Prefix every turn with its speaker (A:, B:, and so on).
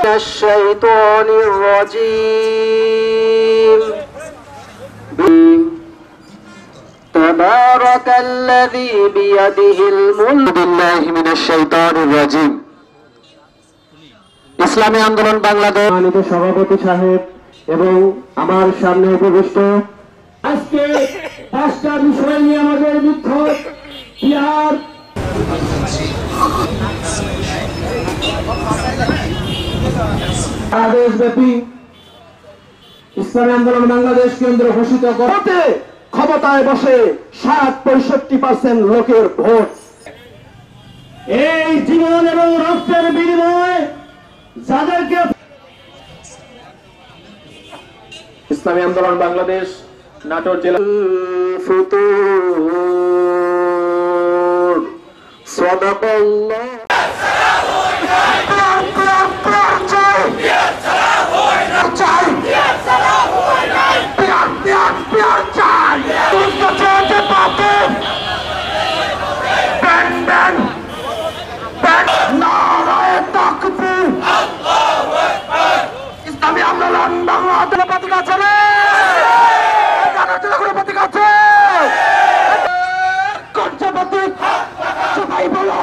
A: الشيطان الرجيم تبارك الذي بيده الملك بالله من الشيطان الرجيم ইসলামী আন্দোলন বাংলাদেশ মাননীয় সভাপতি সাহেব এবং আমার সামনে উপবিষ্ট আজকে পাঁচটা বিষয় নিয়ে আমাদের বিক্ষোভ দেশব্যাপী ইসলামী আন্দোলন বাংলাদেশ কেন্দ্র ঘোষিত করতে ক্ষমতায় বসে ৬০-৬৫% লোকের ভোট এই জীবন এবং রক্তের বিনিময়ে যাদেরকে ইসলামী আন্দোলন বাংলাদেশ নাটোর জেলা ফুতুর সাদাকাল্লাহ ইসলামী আন্দোলন বাংলাদেশ প্রতীক আছে রে প্রতীক আছে সবাই বলো।